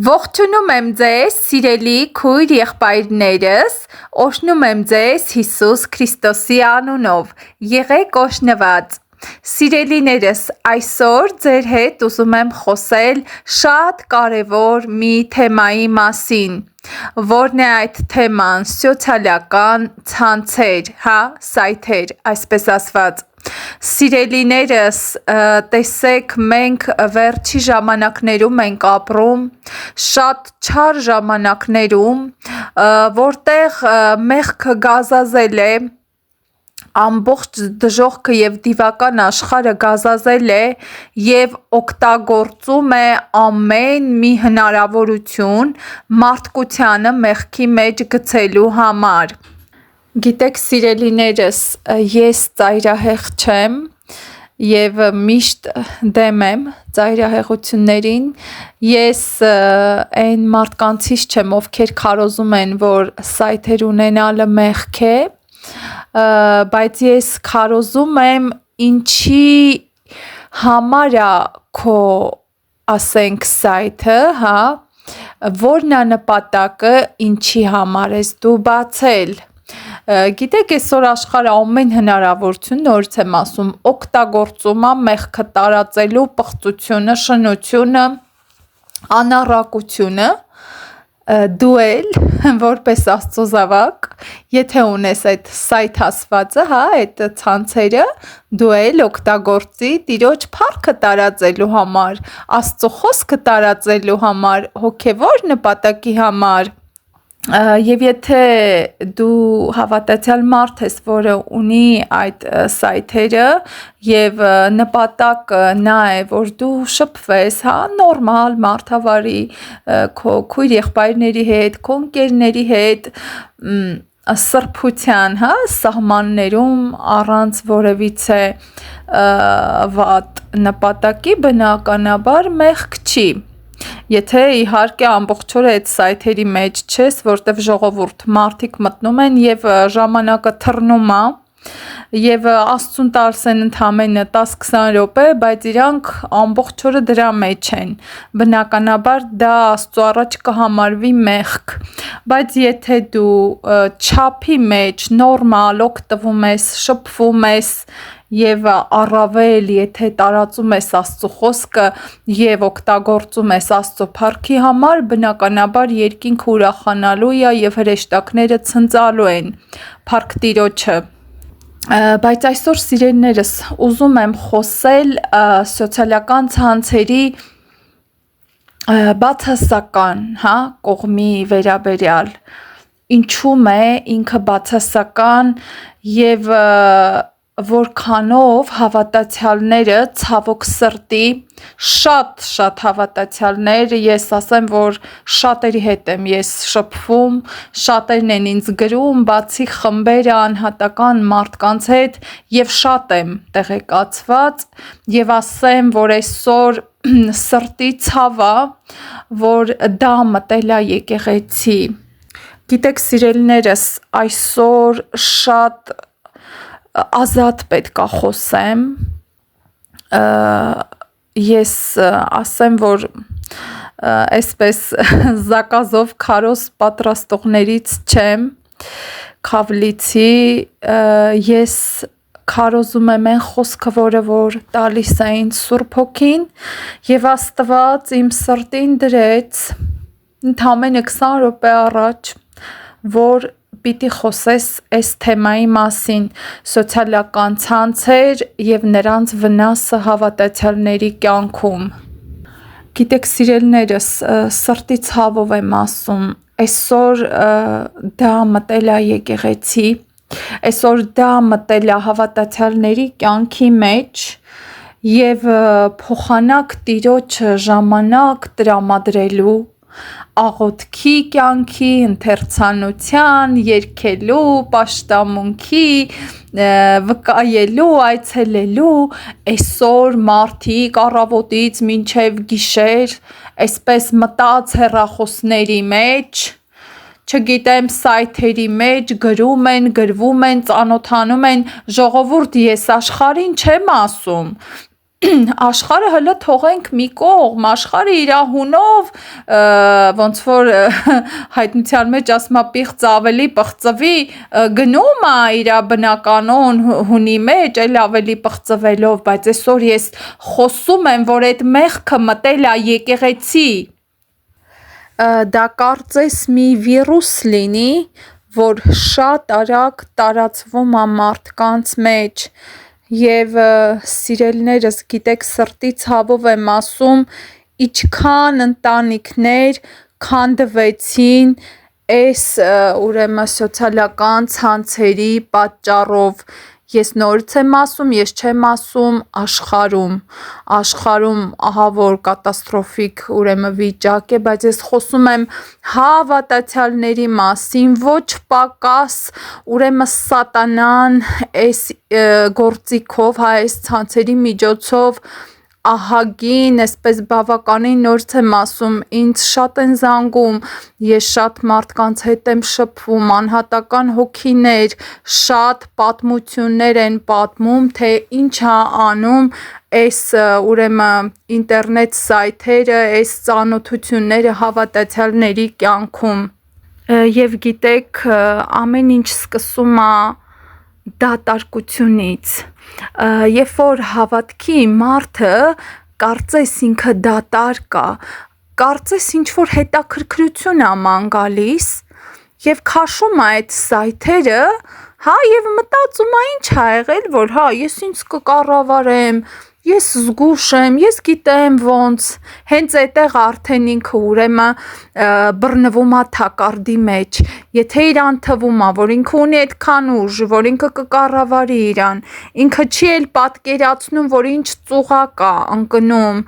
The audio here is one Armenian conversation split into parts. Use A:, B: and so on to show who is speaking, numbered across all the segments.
A: Ողջունում եմ ձեզ, սիրելի քույր եղբայրներս, օրհնում եմ ձեզ Հիսուս Քրիստոսի անունով, եղեք օրհնված։ Սիրելիներս, այսօր ձեր հետ ուզում եմ խոսել շատ կարևոր մի թեմայի մասին, որն է այդ թեման՝ սոցիալական ցանցեր, սայթեր, այսպես ասված։ Սիրելիներս, տեսեք, մենք վերջի ժամանակներում ենք ապրում, շատ չար ժամանակներում, որտեղ մեղքը գազազել է, ամբողջ դժոխքը և դիվական աշխարհը գազազել է և օգտագործում է ամեն մի հնարավորություն մարդկությանը մեղքի մեջ գցելու համար։ Գիտեք, սիրելիներս, ես ծայրահեղ չեմ և միշտ դեմ եմ ծայրահեղություններին, ես այն մարդկանցից չեմ, ովքեր քարոզում են, որ սայթեր ունենալը մեղք է, բայց ես քարոզում եմ ինչի համար է քո, ասենք, սայթը, որն է նպատակը, ինչի համար ես դու բացել։ Գիտեք, այսօր աշխարհը ամեն հնարավորություն, նորից եմ ասում, օգտագործում է մեղքը տարածելու պղծությունը, շնությունը, անառակությունը, դու էլ որպես Աստծո զավակ, եթե ունես այդ սայթ ասվածը, այդ ցանցերը, դու էլ օգտագործի Տիրոջ փառքը տարածելու համար, Աստծո խոսքը տարածելու համար, հոգևոր նպատակի համար։ Եվ եթե դու հավատացյալ մարդ ես, որը ունի այդ սայթերը և նպատակը նա է, որ դու շփվես, նորմալ, մարդավարի, քո քույր եղբայրների հետ, քո ընկերների հետ, սրբության սահմաններում, առանց որևիցե վատ նպատակի, բնականաբար մեղք չի։ Եթե իհարկե ամբողջ օրը այդ սայթերի մեջ չես, որտև ժողովուրդ մարդիկ մտնում են և ժամանակը թռնում է և Աստծուն տալիս են ընդամենը 10-20 րոպե, բայց իրանք ամբողջ օրը դրա մեջ են, բնականաբար դա Աստծո առաջ կհամարվի մեղք, բայց եթե դու չափի մեջ նորմալ օգտվում ես, շփվում ես և առավել եթե տարածում ես Աստծո խոսքը և օգտագործում ես Աստծո փառքի համար, բնականաբար երկինքը ուրախանալու է և հրեշտակները ցնծալու են փառք Տիրոջը։ Բայց այսօր, սիրելիներս, ուզում եմ խոսել սոցիալական ցանցերի բացասական կողմի վերաբերյալ, ինչու՞մ է ինքը բացասական և որքանով հավատացյալները, ցավոք սրտի, շատ հավատացյալներ, ես ասեմ, որ շատերի հետ եմ ես շփվում, շատերն են ինձ գրում, բացի խմբերը անհատական մարդկանց հետ, և շատ եմ տեղեկացված և ասեմ, որ այսօր սրտի ցավ է, որ դա մտել է եկեղեցի։ Գիտեք, սիրելիներս, այսօր շատ ազատ պետք է խոսեմ, ես ասեմ, որ այսպես զակազով քարոզ պատրաստողներից չեմ, Քավլիցի, ես քարոզում եմ այն խոսքը, որը որ տալիս է ինձ Սուրբ Հոգին և Աստված իմ սրտին դրեց ընդամենը 20 րոպե առաջ, որ պիտի խոսես այս թեմայի մասին՝ սոցիալական ցանցեր և նրանց վնասը հավատացյալների կյանքում։ Գիտեք, սիրելիներս, սրտի ցավով եմ ասում, այսօր դա մտել է եկեղեցի, այսօր դա մտել է հավատացյալների կյանքի մեջ և փոխանակ Տիրոջը ժամանակ տրամադրելու, աղոթքի կյանքի, ընթերցանության, երգելու, պաշտամունքի, վկայելու, այցելելու, այսօր մարդիկ առավոտից մինչև գիշեր այսպես մտած հեռախոսների մեջ, չգիտեմ, սայթերի մեջ գրում են, գրվում են, ծանոթանում են, ժողովուրդ, ես աշխարհին չեմ ասում, աշխարհը հələ թողենք մի կողմ, աշխարհը իր հունով ոնց որ հայտնության մեջ ասում է պիղծ ավելի պղծվի, գնում է իր բնականon հունի մեջ, այլ ավելի պղծվելով, բայց այսօր ես խոսում եմ, որ այդ մեղքը մտել է եկեղեցի։ Դա կարծես մի վիրուս լինի, որ շատ արագ տարածվում է մարդկանց մեջ, եւ սիրելիներս, գիտեք, սրտի ցավով եմ ասում, ինչքան ընտանիքներ քանդվեցին այս ուրեմն սոցիալական ցանցերի պատճառով։ Ես նորից եմ ասում, ես չեմ ասում աշխարհում ահա որ կատաստրոֆիկ ուրեմն վիճակ է, բայց ես խոսում եմ հավատացյալների մասին, ոչ պակաս ուրեմն սատանան այս գործիքով, այս ցանցերի միջոցով ահագին, այսպես բավականին նորից եմ ասում, ինձ շատ են զանգում, ես շատ մարդկանց հետ եմ շփվում, անհատական հոգիներ, շատ պատմություններ են պատմում, թե ինչ է անում այս ուրեմն ինտերնետ սայթերը, այս ծանոթությունները հավատացյալների կյանքում։ Եվ գիտեք, ամեն ինչ սկսում է դատարկությունից, երբ որ հավատքի մարդը կարծես ինքը դատարկ է, կարծես ինչ որ հետաքրքրություն է ման գալիս եւ քաշում է այդ սայթերը, հա, եւ մտածում է ինչ ա եղել, որ հա ես ինձ կկառավարեմ, ես զգուշ եմ, ես գիտեմ ոնց, հենց այդտեղ արդեն ինքը ուրեմն բռնվում է թակարդի մեջ, եթե իրան թվում է, որ ինքը ունի այդքան ուժ, որ ինքը կկառավարի իրան, ինքը չի էլ պատկերացնում, որ ինչ ծուղակ է ընկնում,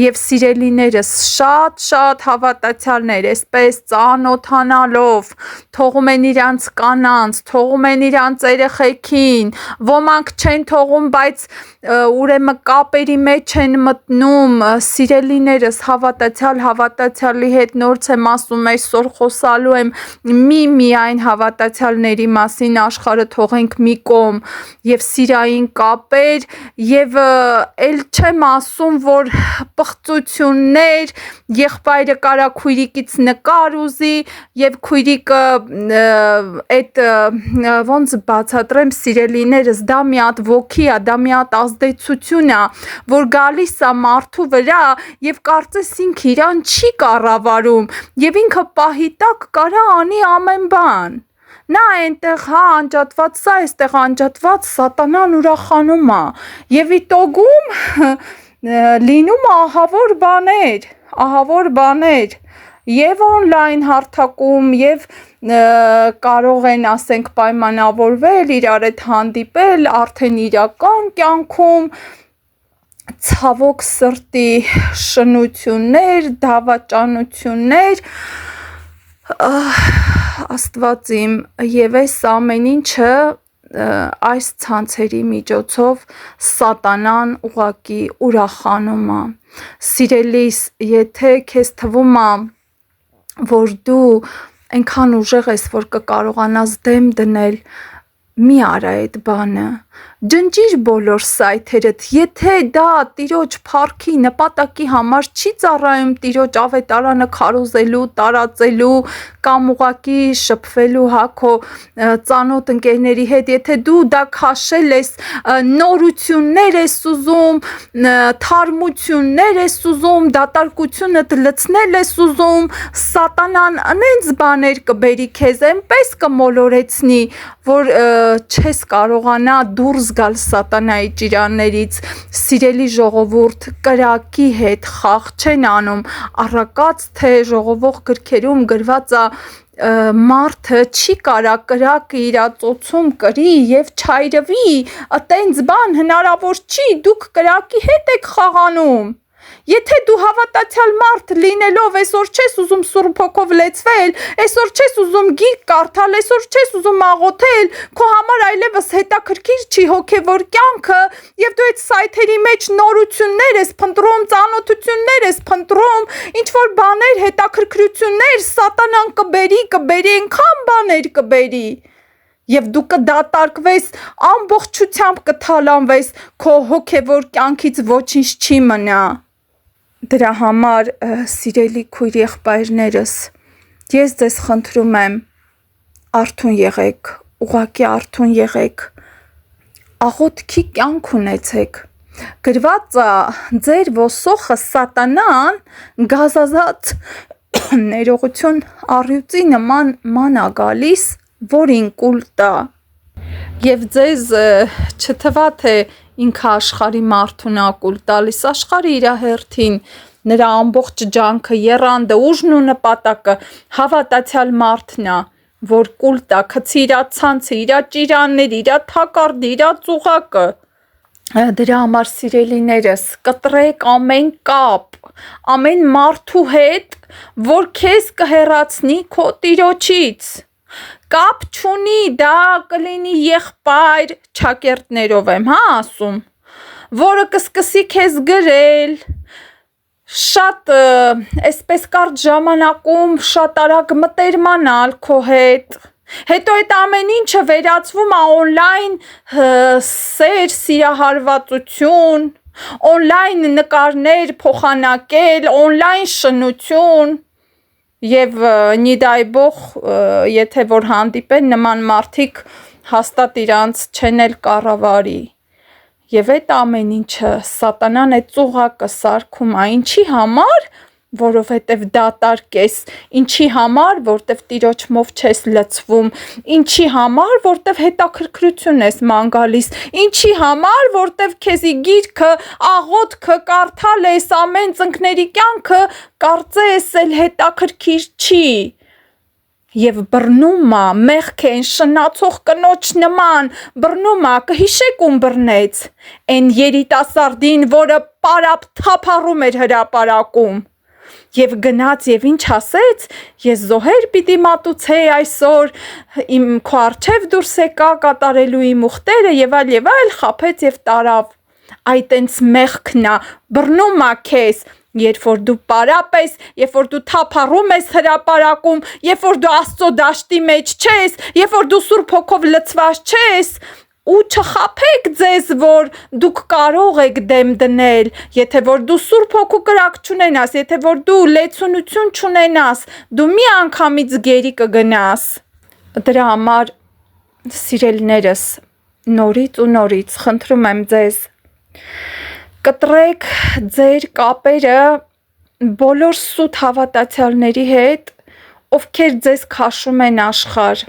A: եւ սիրելիներս շատ հավատացյալներ, այսպես ծանոթանալով, թողում են իրանց կանանց, թողում են իրանց երեխեքին, ոմանք չեն թողում, բայց ուրեմն կապերի մեջ են մտնում, սիրելիներս, հավատացյալի հետ նորից եմ ասում, այսօր խոսալու եմ միայն հավատացյալների մասին, աշխարհը թողենք մի կողմ, եւ սիրային կապեր, եւ էլ չեմ ասում, որ պղծություններ, եղբայրը կարա քույրիկից նկար ուզի, եւ քույրիկը այդ ոնց բացատրեմ, սիրելիներս, դա մի հատ ոգի է, դա մի հատ ազդեցություն է, որ գալիս է մարդու վրա եւ կարծես ինքը իրան չի կառավարում եւ ինքը պահի տակ կարա անի ամեն բան, նա այնտեղ հա անջատված սա, այստեղ անջատված, սատանան ուրախանում է եւ իտոգում լինում ահավոր բաներ եւ on-line հարթակում եւ կարող են, ասենք, պայմանավորվել, իրար հետ հանդիպել արդեն իրական կյանքում, ցավոք սրտի շնություններ, դավաճանություններ, Աստված իմ, եւ այս ամեն ինչը այս ցանցերի միջոցով սատանան ուղակի ուրախանում է։ Սիրելիս, եթե քեզ թվում է, որ դու այնքան ուժեղ ես, որ կկարողանաս դեմ դնել, մի արա այդ բանը, ջնջիր բոլոր սայթերդ, եթե դա տիրոջ փառքի նպատակի համար չի ծառայում տիրոջ ավետարանը քարոզելու, տարածելու կամ ուղակի շփվելու հա քո ծանոթ ընկերների հետ, եթե դու դա քաշել ես, նորություններ ես ուզում, թարմություններ ես ուզում, դատարկությունդ լցնել ես ուզում, սատանան անենց բաներ կբերի քեզ, այնպես կմոլորեցնի, որ չես կարողանա դուրս գալ սատանայի ճիրաններից, սիրելի ժողովուրդ, կրակի հետ խաղ չեն անում, առակած թե ժողովող գրքերում գրված է, մարդը չի կարա կրակը իր ծոցում կրի եւ չայրվի, այտենց բան հնարավոր չի, դուք կրակի հետ եք խաղանում։ Եթե դու հավատացյալ մարդ լինելով այսօր չես ուզում Սուրբ Հոգով լեցվել, այսօր չես ուզում գիրք կարդալ, այսօր չես ուզում աղոթել, քո համար այլևս հետաքրքիր չի հոգևոր կյանքը, եւ դու այդ սայթերի մեջ նորություններ ես փնտրում, ծանոթություններ ես փնտրում, ինչ որ բաներ, հետաքրքրություններ, սատանան կբերի, այնքան բաներ կբերի, Եվ դու կդատարկվես, ամբողջությամբ կթալանվես, քո հոգևոր կյանքից ոչինչ չի մնա։ Դրա համար, սիրելի քույր եղբայրներս, ես ձեզ խնդրում եմ, արթուն եղեք, ուղղակի արթուն եղեք, աղոթքի կյանք ունեցեք։ Գրված է, ձեր ոսոխը սատանան գազազած ներողություն առյուծի նման մանա գալիս, որին կուլ տա։ Եվ ձեզ չթվա, թե ինքը աշխարհի մարդուն ակուլ տալիս, աշխարհը իր հերթին, նրա ամբողջ ջանքը, եռանդը, ուժն ու նպատակը հավատացյալ մարդն է, որ կուլ տա, գցի իր ցանցը, իր ճիրանները, իր թակարդը, իր ծուղակը։ Դրա համար, սիրելիներս, կտրեք ամեն կապ, ամեն մարդու հետ, որ քեզ կհեռացնի քո Տիրոջից։ Կապ չունի, դա կլինի եղբայր, ճակերտներով եմ, ասում, որը կսկսի քեզ գրել, շատ այսպես կարճ ժամանակում շատ արագ մտերմանալ քո հետ, հետո այդ ամեն ինչը վերածվում է օնլայն սեր, սիրահարվածություն, օնլայն նկարներ փոխանակել, օնլայն շնություն, եւ նի դայ բող, եթե որ հանդիպեն նման մարդիկ, հաստատ իրանց չեն էլ կառավարի։ Եվ այդ ամեն ինչը սատանան այդ ծուղակը սարքում է, ինչի համար, որովհետև դատարկ ես, ինչի համար, որտև Տիրոջմով չես լցվում, ինչի համար, որտև հետաքրքրություն ես ման գալիս, ինչի համար, որտև քեզի գիրքը, աղոթքը կարդալ ես, ամեն ծնկների կյանքը կարծես էլ հետաքրքիր չի։ Եվ բռնումա, մեղք են շնացող կնոջ նման, բռնումա, կհիշեք ում բռնեց, են երիտասարդին, որը պարապ թափառում էր հրապարակում, եւ գնաց եւ ինչ ասեց, ես զոհեր պիտի մատուցեի այսօր, իմ քո առջև դուրս եկա կատարելու իմ ուխտերը եւ այլ, խաբեց եւ տարավ, այդ տենց մեղքն է, բռնումա քեզ, երբ որ դու պարապ ես, երբ որ դու թափառում ես հրապարակում, երբ որ դու Աստծո դաշտի մեջ չես, երբ որ դու Սուրբ Հոգով լցված չես, ու չխաբեք ձեզ, որ դուք կարող եք դեմ դնել, եթե որ դու Սուրբ Հոգու կրակ չունենաս, եթե որ դու լեցունություն չունենաս, դու մի անգամից գերի կգնաս։ Դրա համար, սիրելիներս, նորից խնդրում եմ ձեզ, կտրեք ձեր կապերը բոլոր սուտ հավատացյալների հետ, ովքեր ձեզ քաշում են աշխարհ,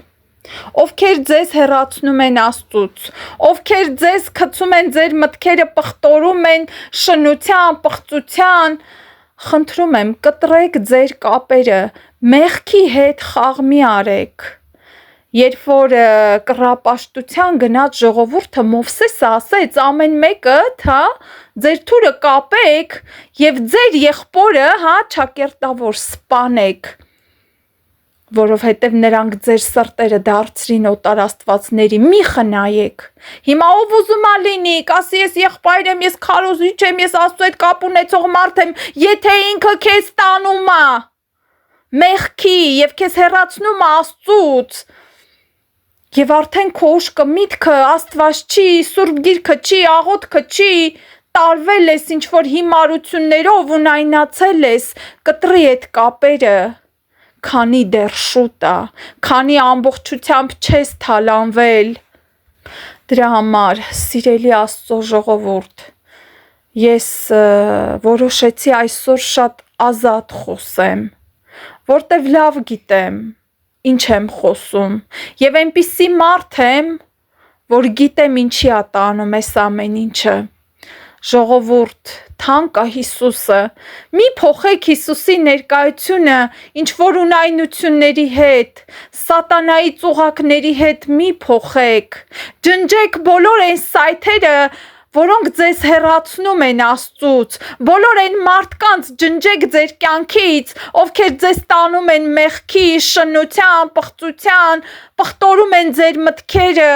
A: ովքեր ձեզ հեռացնում են Աստծուց, ովքեր ձեզ գցում են ձեր մտքերը, պղտորում են շնության, պղծության, խնդրում եմ, կտրեք ձեր կապերը, մեղքի հետ խաղ մի արեք։ Երբ որ կռապաշտության գնաց ժողովուրդը, Մովսեսը ասեց ամեն մեկդ, ձեր թուրը կապեք եւ ձեր եղբորը, ճակերտավոր սպանեք, որովհետև նրանք ձեր սրտերը դարձրին օտար աստվածների, մի խնայեք։ Հիմա ով ուզում է լինի, կասի ես եղբայր եմ, ես քարոզիչ եմ, ես Աստծո հետ կապ ունեցող մարդ եմ, եթե ինքը քեզ տանում է մեղքի եւ քեզ հեռացնում է Աստծուց, եւ արդեն քո ուշքը միտքը Աստված չի, Սուրբ Գիրքը չի, աղոթքը չի, տարվել ես ինչ որ հիմարություններով ունայնացել ես, կտրի այդ կապերը, քանի դեռ շուտ է, քանի ամբողջությամբ չես թալանվել։ Դրա համար, սիրելի Աստծո ժողովուրդ, ես որոշեցի այսօր շատ ազատ խոսեմ, որտեվ լավ գիտեմ ինչ եմ խոսում, եւ այնպիսի մարդ եմ, որ գիտեմ ինչի է տանում այս ամեն ինչը։ Ժողովուրդ, թանկ է Հիսուսը, մի փոխեք Հիսուսի ներկայությունը ինչ որ ունայնությունների հետ, սատանայի ծուղակների հետ մի փոխեք, ջնջեք բոլոր այն սայթերը, որոնք ձեզ հեռացնում են Աստծուց, բոլոր այն մարդկանց ջնջեք ձեր կյանքից, ովքեր ձեզ տանում են մեղքի, շնության, պղծության, պղտորում են ձեր մտքերը,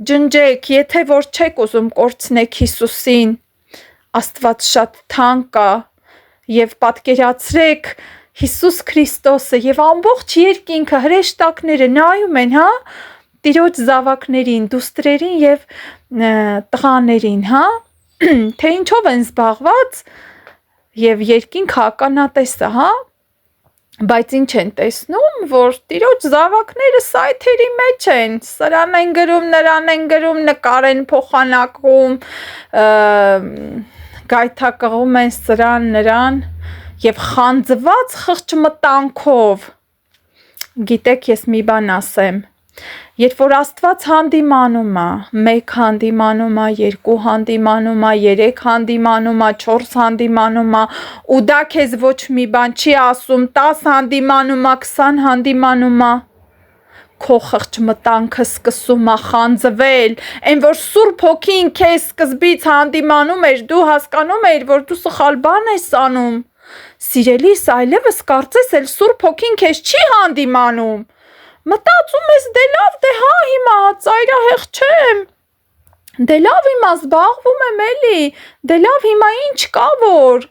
A: ջնջեք, եթե որ չեք ուզում կորցնեք Հիսուսին, Աստված շատ թանկ է, եւ պատկերացրեք Հիսուս Քրիստոսը եւ ամբողջ երկինքը հրեշտակները նայում են, տիրոջ զավակներին, դուստրերին եւ տղաներին, հա, թե ինչով են զբաղված եւ երկինքը ականատես է, հա, բայց ինչ են տեսնում, որ տիրոջ զավակները սայթերի մեջ են, սրան են գրում, նրան են գրում, նկար են փոխանակում, գայթակղում են սրան, նրան եւ խանձված խղճմտանքով։ Գիտեք, ես մի բան ասեմ, երբ որ Աստված հանդիմանում է, 1 հանդիմանում է, 2 հանդիմանում է, 3 հանդիմանում է, 4 հանդիմանում է, ու դա քեզ ոչ մի բան չի ասում, 10 հանդիմանում է, 20 հանդիմանում է, քո խղճմտանքը սկսում է խանձվել, այն որ Սուրբ Հոգին քեզ սկզբից հանդիմանում էր, դու հասկանում էիր, որ դու սխալ բան ես անում, սիրելիս, այլևս կարծես էլ Սուրբ Հոգին քեզ չի հանդիմանում, մտածում ես դե լավ, դե հա հիմա ծայրահեղ չեմ, դե լավ հիմա զբաղվում եմ էլի, դե լավ հիմա ինչ կա որ,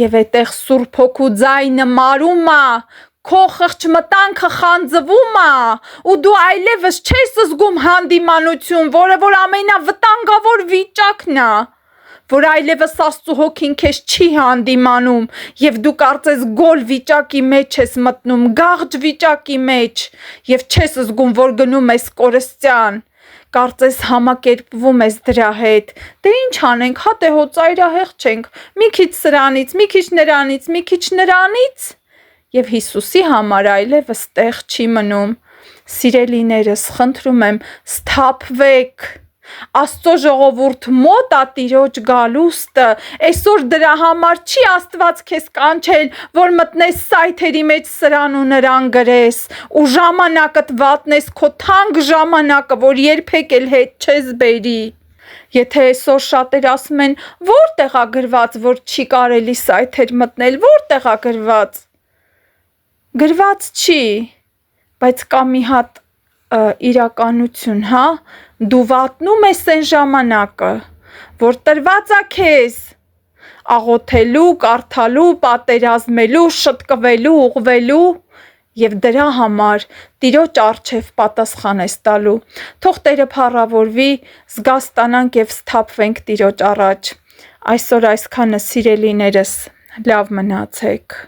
A: եւ այդտեղ Սուրբ Հոգու ձայնը մարում է, քո խղճմտանքը խանձվում է, ու դու այլևս չես զգում հանդիմանություն, որը որ ամենավտանգավոր վիճակն է, որ այլևս Աստծո Հոգին քեզ չի հանդիմանում եւ դու կարծես գոլ վիճակի մեջ ես մտնում, գաղջ վիճակի մեջ եւ չես զգում, որ գնում ես կորստյան, կարծես համակերպվում ես դրա հետ, դե ինչ անենք, հա դե հո ծայրահեղ չենք, մի քիչ սրանից, մի քիչ նրանից, մի քիչ նրանից եւ Հիսուսի համար այլևս տեղ չի մնում, սիրելիներս, խնդրում եմ, սթափվեք, Աստծո ժողովուրդ մոտ է Տիրոջ գալուստը, այսօր դրա համար չի Աստված քեզ կանչել, որ մտնես սայթերի մեջ սրան ու նրան գրես, ու ժամանակդ վատնես քո թանկ ժամանակը, որ երբեք էլ հետ չես բերի, եթե այսօր շատեր ասում են, որտեղ է գրված, որ չի կարելի սայթեր մտնել, որտեղ է գրված, գրված չի, բայց կա մի հատ իրականություն, հա, դու վատնում ես այն ժամանակը, որ տրված է քեզ աղոթելու, կարդալու, պատերազմելու, շտկվելու, ուղղվելու եւ դրա համար Տիրոջ առջև պատասխան ես տալու, թող Տերը փառավորվի, զգաստանանք եւ սթափվենք Տիրոջ առաջ, այսօր այսքանը սիրելիներս, լավ մնացեք։